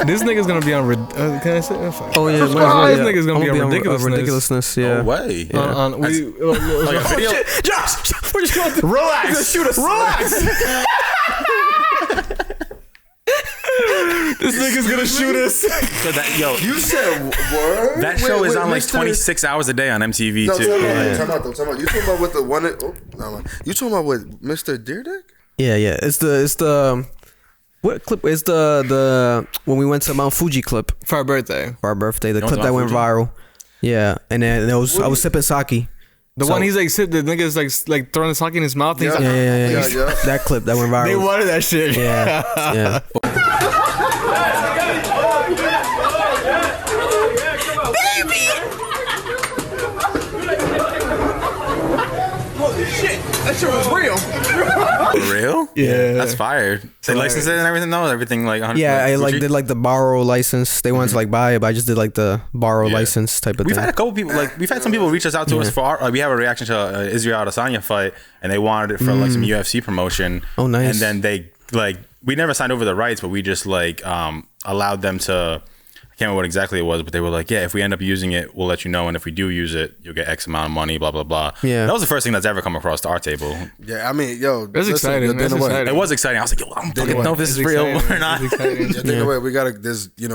This nigga's gonna be on. Can I say? Oh yeah, this nigga's gonna be on ridiculousness. Yeah. No way. Yeah. Like a video. Josh, we're just going to relax. Shoot us. Relax. This nigga's gonna shoot us. So that, you said word? That show is on like 26 hours a day on MTV too. Time out. You talking about what the one? You talking about what Mr. Dyrdek? Yeah. It's the what clip? It's the when we went to Mount Fuji clip For our birthday. The clip that went viral. Yeah, and then I was sipping sake. The one he's like, the nigga's like throwing the sake in his mouth. Yeah. That clip that went viral. They wanted that shit. Yeah. Holy shit, that shit was real. For real? Yeah. That's fired. They licensed it and everything though? Everything like 100%. Yeah, I did like the borrow license. They wanted to like buy it, but I just did like the borrow license type of We've thing. had a couple people, we've had some people reach us out to us for our, we have a reaction to Israel Adesanya fight, and they wanted it for like some UFC promotion. Oh, nice. And then they we never signed over the rights, but we just allowed them to, I can't remember what exactly it was, but they were like, yeah, if we end up using it, we'll let you know, and if we do use it, you'll get X amount of money, blah blah blah. Yeah, that was the first thing that's ever come across our table. Yeah, I mean, yo, that's exciting. It was exciting. I was like, yo, I don't fucking know if this is real or not. Dana White, we gotta,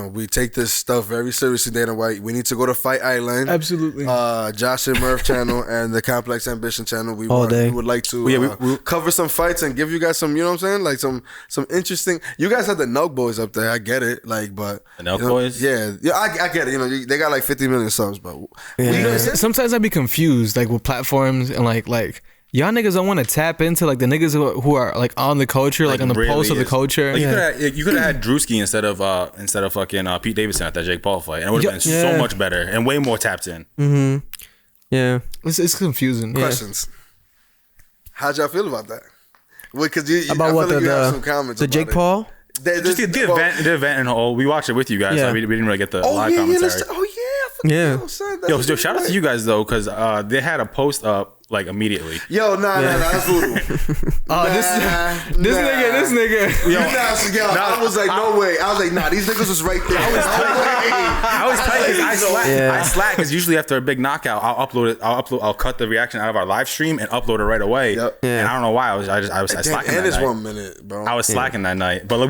we take this stuff very seriously. Dana White, we need to go to Fight Island. Absolutely. Josh and Murph channel and the Complex Ambition channel. We would like to we cover some fights and give you guys some, you know what I'm saying, like some interesting. You guys have the Nug Boys up there. I get it, but the Nug Boys. Yeah, I get it. They got like 50 million subs, but sometimes I be confused with platforms and like y'all niggas don't want to tap into the niggas who are on the culture, on the really pulse of the culture. You could have had Drewski instead of fucking Pete Davidson at that Jake Paul fight, and it would have been so much better and way more tapped in. Mm-hmm. Yeah, it's confusing. Questions. How'd y'all feel about that? Because about what some comments the Jake Paul. Just the event and all. We watched it with you guys. So we didn't really get the live commentary. Yeah. Yo, shout out to you guys though, because they had a post up immediately. Yo, nah, that's voodoo. This nigga. Yo, I was like, no way. I was like, nah, these niggas was right there. I was tight because I slack because usually after a big knockout, I'll upload it. I'll cut the reaction out of our live stream and upload it right away. Yep. Yeah. And I don't know why I was slacking. And it's 1 minute, bro. I was slacking that night, but a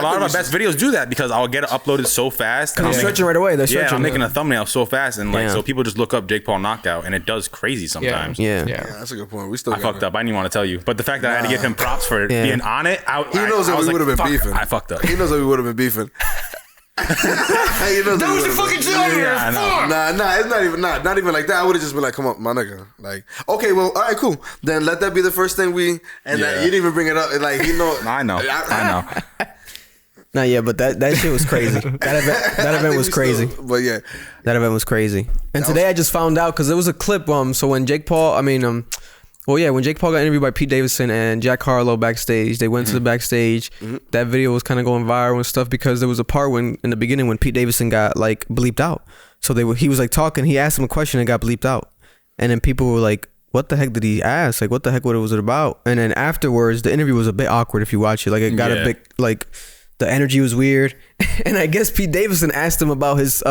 lot of our best videos do that because I'll get it uploaded so fast. Because they're searching right away. I'm making a thumbnail so fast and so people just look up Jake Paul knockout and it does crazy sometimes. Yeah, that's a good point. I fucked up. I didn't even want to tell you, but the fact that I had to give him props for it being on it, he knows that we would have been beefing. I fucked up. He knows that we would have been beefing. That was the fucking joke. Nah, it's not even like that. I would have just been like, come on, my nigga. Okay, well, all right, cool. Then let that be the first thing you didn't even bring it up. I know. Nah, yeah, but that shit was crazy. That event was crazy. But yeah, that event was crazy. And today I just found out because it was a clip. So when Jake Paul, when Jake Paul got interviewed by Pete Davidson and Jack Harlow backstage, they went to the backstage. That video was kind of going viral and stuff because there was a part in the beginning when Pete Davidson got bleeped out. So he was talking. He asked him a question and got bleeped out, and then people were like, what the heck did he ask? What the heck? What was it about? And then afterwards, the interview was a bit awkward if you watch it. It got a bit the energy was weird, and I guess Pete Davidson asked him about his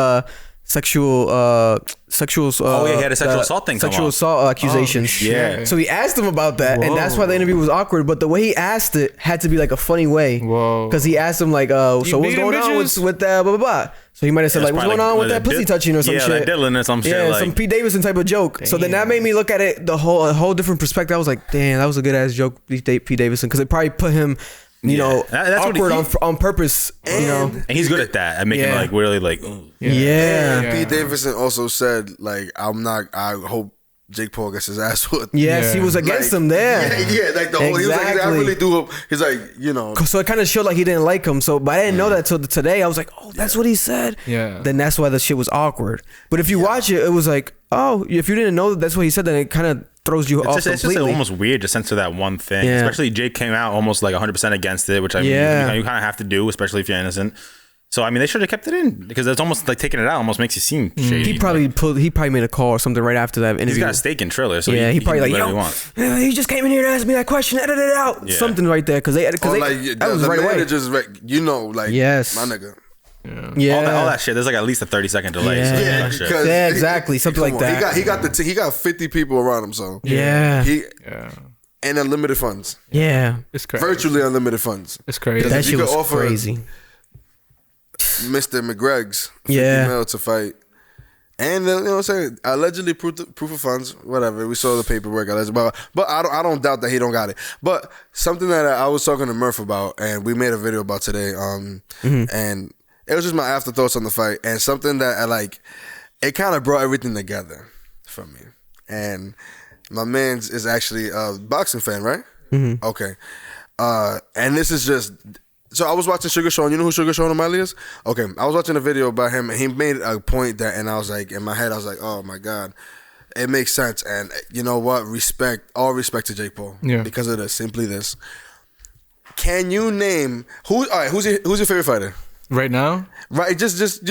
sexual he had a sexual assault thing. Sexual assault accusations. Yeah. So he asked him about that, and that's why the interview was awkward. But the way he asked it had to be a funny way. Because he asked him so what's going on with that blah blah blah. So he might have said what's going on with that pussy touching or some shit. Yeah, Dylan or some shit. Yeah, some Pete Davidson type of joke. Damn. So then that made me look at it a whole different perspective. I was like, damn, that was a good ass joke, Pete Davidson, because it probably put him. That's awkward on purpose, and he's good at that, at making really Pete Davidson also said I hope Jake Paul gets his ass whooped. Yes, he was against him there. The whole, he was like, I really do hope. He's like, So it kind of showed he didn't like him. So, but I didn't know that till today. I was like, oh, that's what he said. Yeah. Then that's why the shit was awkward. But if you watch it, it was like, oh, if you didn't know that's what he said, then it kind of throws you off completely. It's just almost weird to censor that one thing. Yeah. Especially Jake came out almost 100% against it, which you kind of have to do, especially if you're innocent. So they should have kept it in because it's almost taking it out almost makes you seem shady. He probably made a call or something right after that interview. He's got a stake in Triller, so he probably he just came in here to ask me that question, edit it out, something right there because that was right away. Just yes, my nigga. All that shit. There's like at least a 30-second delay. Yeah. So Yeah, that shit. because Yeah, exactly. Something like that. He got 50 people around him, so Yeah. And unlimited funds. Yeah. It's crazy. Virtually unlimited funds. It's crazy. That if you shit could was offer crazy. Mr. McGreg's 50 mil to fight. And you know what I'm saying? Allegedly proof of funds, whatever. We saw the paperwork, allegedly, but I don't doubt that he don't got it. But something that I was talking to Murph about, and we made a video about today, and it was just my afterthoughts on the fight, and something that I like. It kind of brought everything together for me. And my man's is actually a boxing fan, right? Mm-hmm. Okay. And this is just. So I was watching Sugar Sean. You know who Sugar Sean O'Malley is? Okay, I was watching a video about him, and he made a point that, and I was like, in my head, I was like, oh my God, it makes sense. And you know what? All respect to Jake Paul. Yeah. Because of this, simply this. Can you name who's your favorite fighter? Right now? Right, just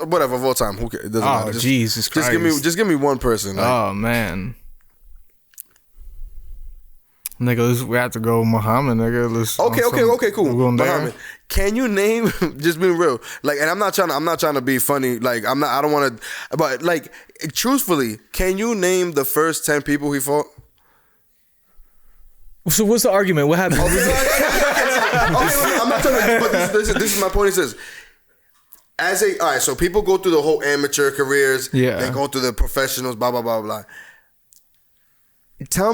whatever of all time. Who cares? It doesn't matter. Jesus Christ. Just give me one person. Like, Oh man. Nigga, we have to go Muhammad, nigga. Okay, cool. We're going there. Muhammad, can you name? Just being real, like, and I'm not trying to be funny. Like, I don't want to, but like, truthfully, can you name the first 10 people he fought? So what's the argument? What happened? Okay, I'm not trying to. But this is my point. It says, all right, so people go through the whole amateur careers. Yeah. They go through the professionals. Blah blah blah blah.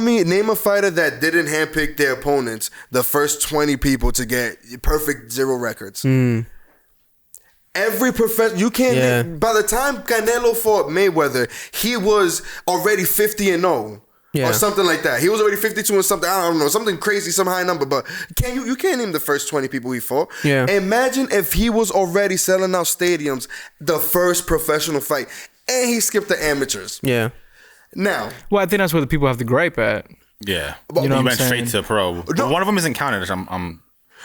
Name a fighter that didn't handpick their opponents, the first 20 people to get perfect 0 records. Every you can't. Yeah. By the time Canelo fought Mayweather, he was already 50-0. Yeah. Or something like that. He was already 52 and something. I don't know, something crazy, some high number. But you can't name the first 20 people he fought. Yeah. Imagine if he was already selling out stadiums the first professional fight, and he skipped the amateurs. Yeah. Now, Well, I think that's where the people have to gripe at. Yeah. You know You what went I'm straight saying? to pro. No. One of them isn't counted.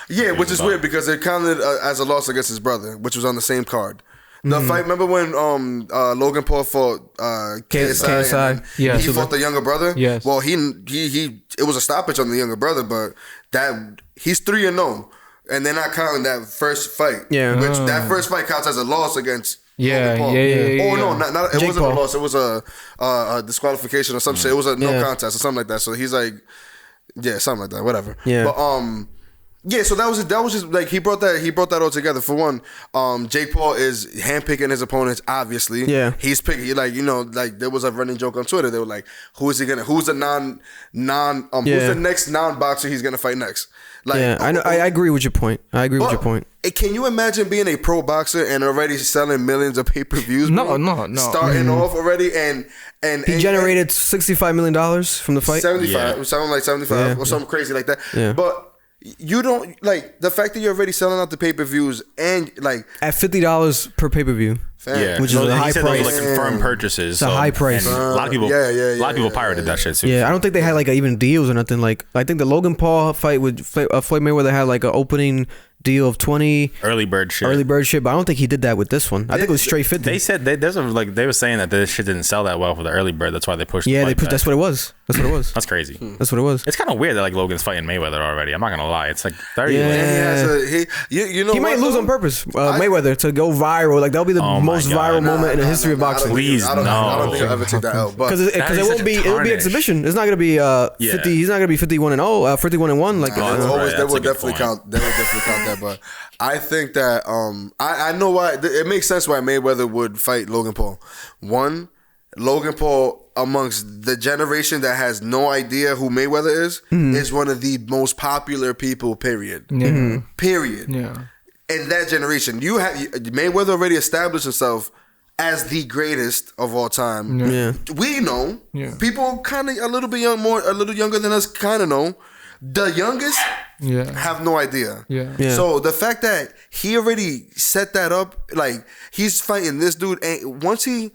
yeah, which is about. weird because it counted as a loss against his brother, which was on the same card. The fight, remember when Logan Paul fought KSI? And Yeah. he fought the younger brother. Yes. Well, he it was a stoppage on the younger brother, but he's 3-0, and they're not counting that first fight. Yeah. Which that first fight counts as a loss against. Logan Paul. Yeah. Oh no, not it Jake wasn't Paul. a loss. It was a disqualification or some shit. It was a no Yeah. contest or something like that. So he's like, yeah, something like that. Whatever. Yeah. But yeah, so that was just like he brought that all together. For one, Jake Paul is handpicking his opponents. Obviously, Yeah. he's picking like there was a running joke on Twitter. They were like, who's the next non-boxer he's gonna fight next? Like, Yeah, I know. I agree with your point. Can you imagine being a pro boxer and already selling millions of pay-per-views? No. Starting off already and He generated $65 million from the fight. 75. Yeah. It was something like 75 or something crazy like that. Yeah. But you don't like the fact that you're already selling out the pay-per-views and like At $50 per pay-per-view. Yeah, Which is a high he said price. those were like confirmed purchases. It's a high price. And a lot of people, Yeah, a lot of people pirated that shit too. Yeah, I don't think they had like even deals or nothing. Like I think the Logan Paul fight with Floyd Mayweather had like an opening deal of 20 early bird shit. but I don't think he did that with this one. I think it was straight 50. They said they were saying that this shit didn't sell that well for the early bird. That's why they pushed. Yeah, the they fight put. back. That's what it was. That's crazy. That's what it was. It's kind of weird that like Logan's fighting Mayweather already. I'm not gonna lie. It's like 30. Yeah. and He might lose on purpose, Mayweather, to go viral. Like that'll be the Oh my most God. viral moment in the history of boxing. Please, I don't think I'll ever take that out. But Because it That is won't such a be. It'll be tarnish. exhibition. It's not gonna be 50. Yeah. He's not gonna be 51-0, 51-1. Like Oh, that's right. They That's will a good definitely point. count. They will definitely count that. But I think that I know why it makes sense why Mayweather would fight Logan Paul. One, Logan Paul amongst the generation that has no idea who Mayweather is one of the most popular people. Period. Yeah. Period. Yeah. In that generation, Mayweather already established himself as the greatest of all time. Yeah. We know. Yeah. People kind of a little younger than us kind of know. The youngest have no idea. Yeah. So the fact that he already set that up, like he's fighting this dude, and once he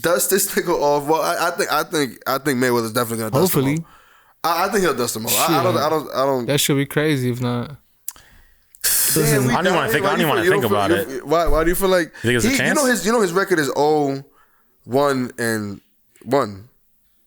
dusts this nigga off, well, I think Mayweather's definitely gonna dust him Hopefully. off. I think he'll dust him off. I don't. That should be crazy if not. Damn, I don't even want to think about it. Why do you feel like You think there's a chance? You know his record is 0-1-1.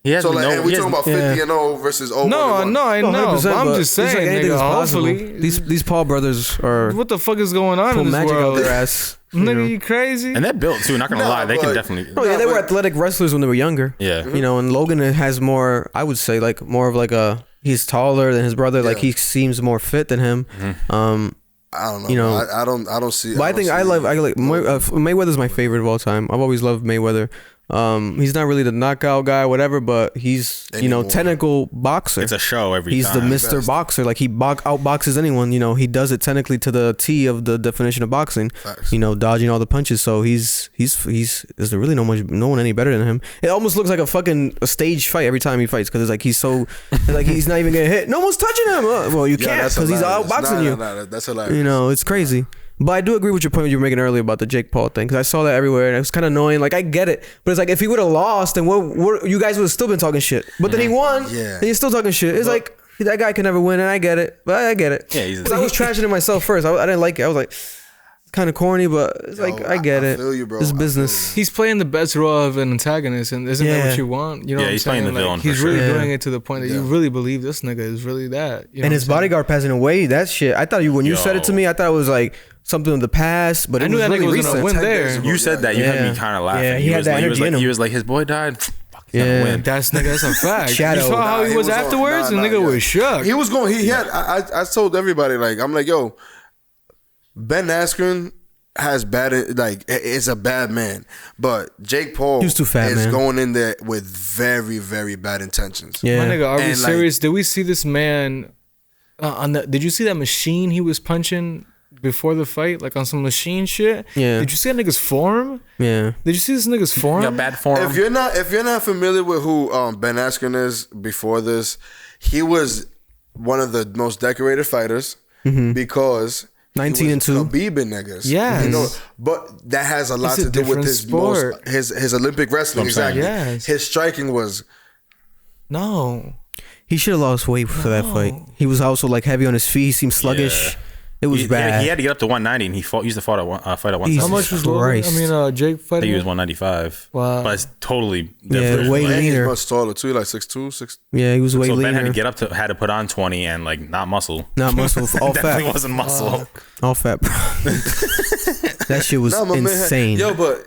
He has So like, no. and we he has- talking about 50-0 versus 0-1-1. No, I know. 100%, But I'm but just it's saying, like anything nigga, is possible. hopefully. These Paul brothers are What the fuck is going on pull in this magic out world? their ass. Nigga, you crazy? And they're built too. Not gonna lie, they can definitely. Oh yeah, they were athletic wrestlers when they were younger. Yeah. You know, and Logan has more. I would say like more of like a. He's taller than his brother. Like he seems more fit than him. I don't know. You know, I don't see. But I think I like Mayweather's my favorite of all time. I've always loved Mayweather. He's not really the knockout guy, whatever, but he's technical boxer. It's a show every he's time. He's the Mr. Boxer. Like he outboxes anyone. You know, he does it technically to the T of the definition of boxing. Facts. You know, dodging all the punches. So there's really no one any better than him. It almost looks like a stage fight every time he fights because it's like he's like he's not even getting hit. No one's touching him. Well, you can't because he's outboxing you. That's hilarious. You know, it's crazy. But I do agree with your point you were making earlier about the Jake Paul thing because I saw that everywhere and it was kind of annoying. Like I get it, but it's like if he would have lost, then you guys would have still been talking shit. But then he won, and you're still talking shit. It's like that guy can never win, and I get it. But I get it. Yeah, I was trashing it myself first. I didn't like it. I was like, kind of corny, but it's like I get it. Feel you, bro. It's business. He's playing the best role of an antagonist, and isn't that what you want? You know, what he's I'm saying? playing the villain. He's for really sure. doing it to the point that you really believe this nigga is really that. You know And his bodyguard passing away, that shit. I thought when you said it to me, I thought it was like something of the past, but I it knew was that really nigga was recent. gonna win there. You said that. You had me kind of laughing. Yeah, he had that energy in him. He was like, his boy died. Fuck, he's gonna win. That's a fact. Shadow. You saw how he was afterwards, and nigga was shook. He was going. He had. I told everybody I'm like, yo, Ben Askren has bad, like, is a bad man, but Jake Paul He was too fat, is man. going in there with very, very bad intentions. Yeah. My nigga, are we And, like- serious? Did we see this man did you see that machine he was punching before the fight, like on some machine shit? Yeah. Did you see that nigga's form? Yeah. Did you see this nigga's form? Yeah, bad form. If you're not familiar with who Ben Askren is before this, he was one of the most decorated fighters because 19 and 2. Khabib and niggas. Yes. You know, but that has a lot It's a to do with different his sport. his Olympic wrestling. That's what I'm Exactly. saying. Yes. His striking was No. He should have lost weight for that fight. He was also like heavy on his feet. He seemed sluggish. Yeah. It was bad. He had to get up to 190, and he used to fight at 170. How much was Logan? Christ. Jake I fighting? think he was 195. Wow. But it's totally Yeah, different. way and he's leaner. much taller too, like 6'2", 6'. Yeah, he was way So Ben leaner. had to put on 20 and like not muscle. Not muscle, all Definitely fat. wasn't muscle. All fat, bro. That shit was Nah, my man had- insane. Yo, but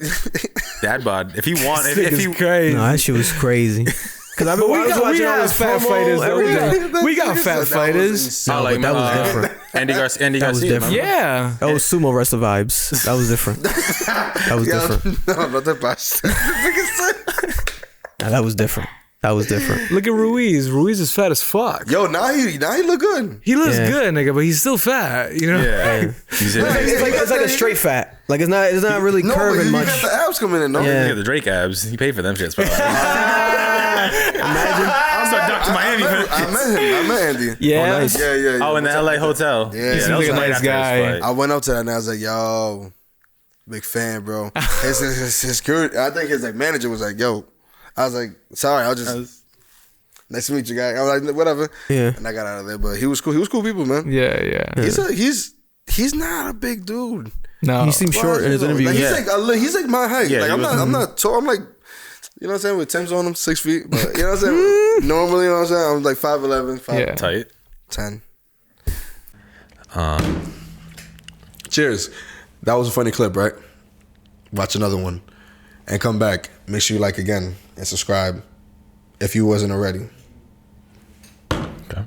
Dad bod. If he won, if Nigga's he crazy. No, that shit was crazy. Cause I remember I was watching all his fat promo, fighters. Though. everything. We got fat fighters. No, but that was different. Andy Garcia. That was different. Yeah. That was sumo wrestler vibes. That was different. That was different. No, not that bad. Nah, that was different. That was different. Look at Ruiz. Ruiz is fat as fuck. Yo, now he look good. He looks Yeah. good, nigga, but he's still fat. You know? Yeah. He's in It's like a straight fat. Like it's not really No, but curving you much. got the abs coming in, no? Yeah. Look at the Drake abs. He paid for them shits. I'll start Dr. Miami. I met Andy. Yeah. Oh, nice. Yeah. Oh, in the LA hotel. Yeah. He seems that was like a right nice after his guy. fight. I went up to that and I was like, yo, big fan, bro. His security, I think his manager was like, yo. I was like, sorry, I'll just nice to meet you, guy. I was like, whatever. Yeah. And I got out of there, but he was cool. He was cool people, man. Yeah. He's not a big dude. No. He seemed short in his interview. Like, he's like my height. Yeah, like he I'm not tall. I'm like, you know what I'm saying, with Tim's on him, 6 feet. But you know what I'm saying. Normally, you know what I'm saying, I'm like 5'11", 5'10". Tight. Cheers. That was a funny clip, right? Watch another one, and come back. Make sure you like again and subscribe if you wasn't already. Okay.